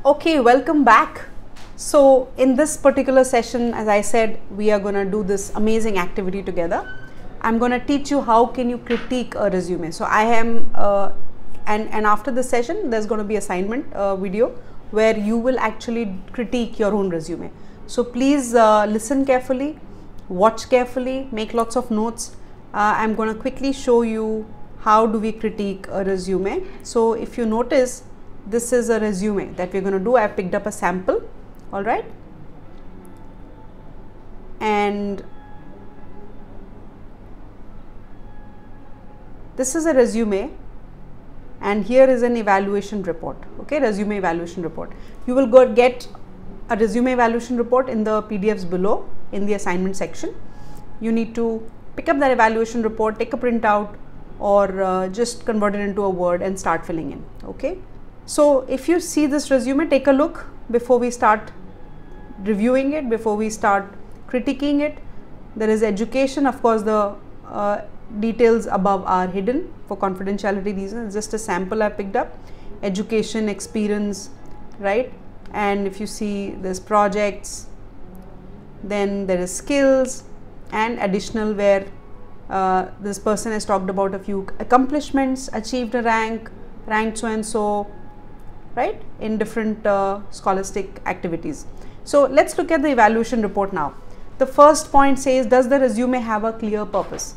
Okay, welcome back. So in this particular session, as I said, we are going to do this amazing activity together. I'm going to teach you how can you critique a resume. So I am and after this session there's going to be assignment video where you will actually critique your own resume. So please listen carefully, watch carefully, make lots of notes. I'm going to quickly show you how do we critique a resume. So if you notice, this is a resume that we're going to do. I have picked up a sample, all right, and this is a resume, and here is an evaluation report. Okay, resume evaluation report. You will go get a resume evaluation report in the PDFs below in the assignment section. You need to pick up that evaluation report, take a printout, or just convert it into a Word and start filling in. Okay. So if you see this resume, take a look before we start reviewing it, before we start critiquing it. There is education. Of course, the details above are hidden for confidentiality reasons. It's just a sample I picked up. Education, experience, right? And if you see, there's projects, then there is skills and additional where this person has talked about a few accomplishments, achieved a rank, ranked so and so, right, in different scholastic activities. So let's look at the evaluation report now. The first point says, does the resume have a clear purpose?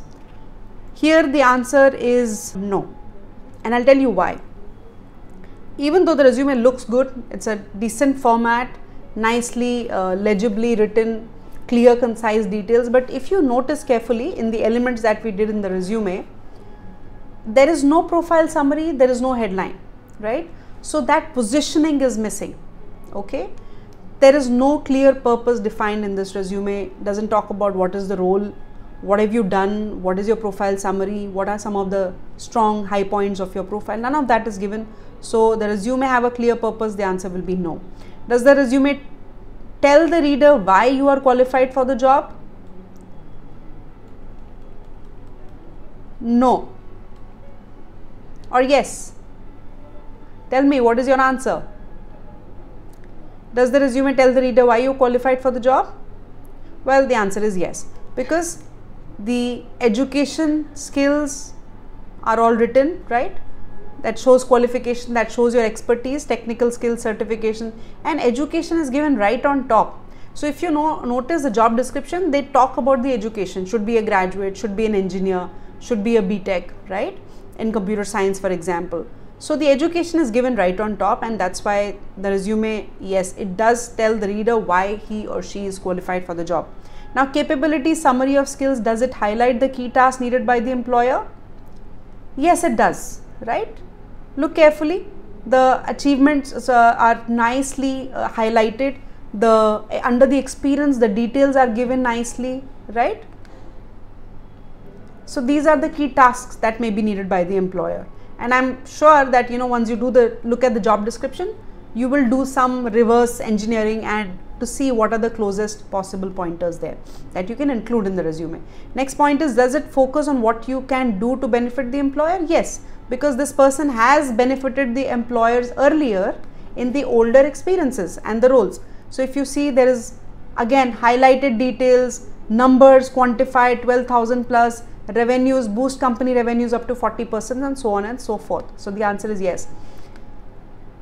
Here the answer is no, and I'll tell you why. Even though the resume looks good, it's a decent format, nicely legibly written, clear, concise details, but if you notice carefully in the elements that we did in the resume, there is no profile summary, there is no headline, right? So that positioning is missing. Okay, there is no clear purpose defined in this resume. Doesn't talk about what is the role, what have you done, what is your profile summary, what are some of the strong high points of your profile. None of that is given. So the resume have a clear purpose? The answer will be no. Does the resume tell the reader why you are qualified for the job? No. Or yes? Tell me, what is your answer? Does the resume tell the reader why you qualified for the job? Well, the answer is yes, because the education skills are all written, right? That shows qualification, that shows your expertise, technical skills, certification, and education is given right on top. So if you notice the job description, they talk about the education. Should be a graduate, should be an engineer, should be a BTech, right? In computer science, for example. So the education is given right on top, and that's why the resume, yes, it does tell the reader why he or she is qualified for the job. Now, capability summary of skills, does it highlight the key tasks needed by the employer? Yes, it does, right? Look carefully. The achievements are nicely highlighted. Under the experience, the details are given nicely, right? So these are the key tasks that may be needed by the employer. And I'm sure that, you know, once you look at the job description, you will do some reverse engineering and to see what are the closest possible pointers there that you can include in the resume. Next point is, does it focus on what you can do to benefit the employer? Yes, because this person has benefited the employers earlier in the older experiences and the roles. So if you see, there is again highlighted details, numbers quantified, 12,000 plus, revenues, boost company revenues up to 40%, and so on and so forth. So the answer is yes.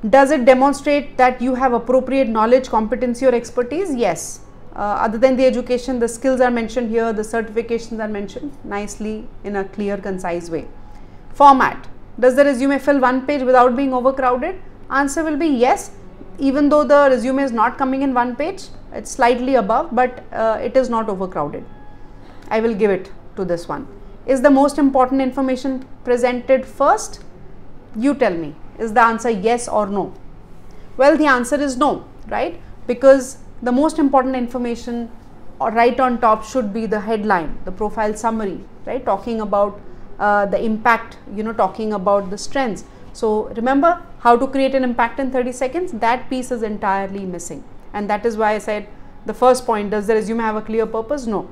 Does it demonstrate that you have appropriate knowledge, competency, or expertise? Yes. Other than the education, the skills are mentioned here, the certifications are mentioned nicely in a clear, concise way. Format. Does the resume fill one page without being overcrowded? Answer will be yes. Even though the resume is not coming in one page, it's slightly above, but it is not overcrowded. I will give it to this one. Is the most important information presented first? You tell me. Is the answer yes or no? Well, the answer is no, right? Because the most important information right on top should be the headline, the profile summary, right? Talking about the impact, you know, talking about the strengths. So remember how to create an impact in 30 seconds? That piece is entirely missing. And that is why I said the first point, does the resume have a clear purpose? No.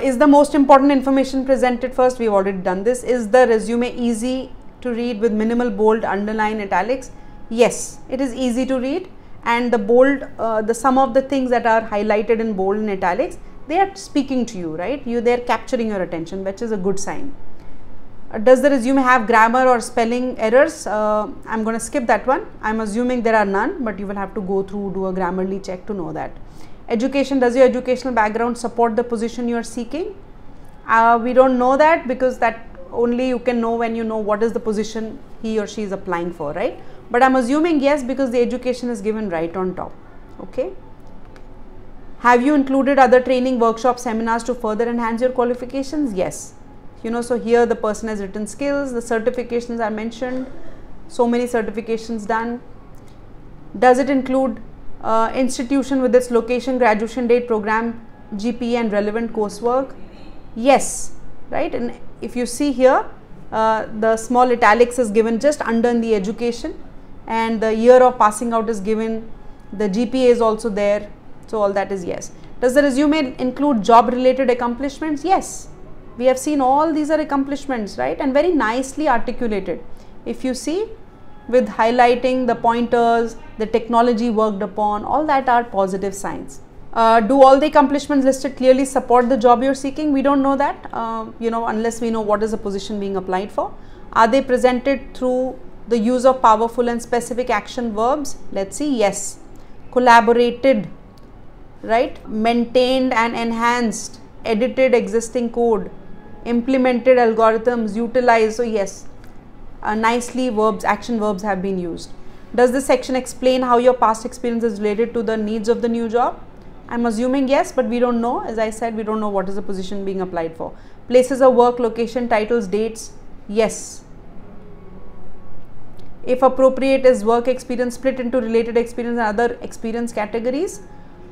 Is the most important information presented first? We've already done this. Is the resume easy to read with minimal bold, underline, italics? Yes, it is easy to read, and the bold, the some of the things that are highlighted in bold and italics, they are speaking to you, right? They are capturing your attention, which is a good sign. Does the resume have grammar or spelling errors? I'm going to skip that one. I'm assuming there are none, but you will have to go through, do a Grammarly check to know that. Education, does your educational background support the position you are seeking? We don't know that, because that only you can know when you know what is the position he or she is applying for, right? But I'm assuming yes, because the education is given right on top. Okay. Have you included other training, workshops, seminars to further enhance your qualifications? Yes. So here the person has written skills, the certifications are mentioned, so many certifications done. Does it include institution with its location, graduation date, program, GPA and relevant coursework? Yes, right? And if you see here, the small italics is given just under in the education, and the year of passing out is given, the GPA is also there, so all that is yes. Does the resume include job related accomplishments? Yes. We have seen all these are accomplishments, right? And very nicely articulated. If you see, with highlighting the pointers, the technology worked upon, all that are positive signs. Do all the accomplishments listed clearly support the job you're seeking? We don't know that, unless we know what is the position being applied for. Are they presented through the use of powerful and specific action verbs? Let's see. Yes. Collaborated, right? Maintained and enhanced, edited existing code, implemented algorithms, utilized. So yes, nicely verbs, action verbs have been used. Does this section explain how your past experience is related to the needs of the new job? I'm assuming yes, but we don't know. As I said, we don't know what is the position being applied for. Places of work, location, titles, dates. Yes. If appropriate, is work experience split into related experience and other experience categories?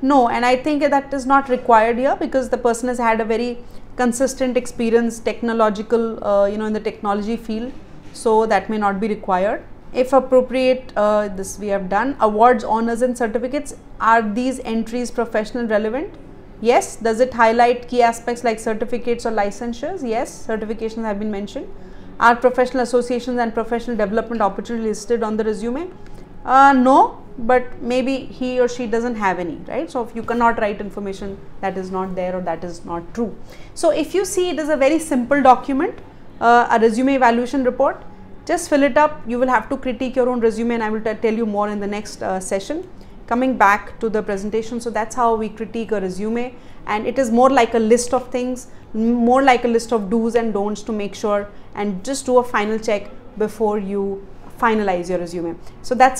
No, and I think that is not required here, because the person has had a very consistent experience, technological, in the technology field, so that may not be required. If appropriate, this we have done. Awards, honors and certificates, are these entries professional relevant? Yes. Does it highlight key aspects like certificates or licensures? Yes, certifications have been mentioned. Are professional associations and professional development opportunities listed on the resume? No, but maybe he or she doesn't have any, right? So if you cannot write information that is not there or that is not true. So if you see, it is a very simple document, a resume evaluation report. Just fill it up. You will have to critique your own resume, and I will tell you more in the next session. Coming back to the presentation, so that's how we critique a resume, and it is more like a list of things, more like a list of do's and don'ts to make sure, and just do a final check before you finalize your resume. So that's it.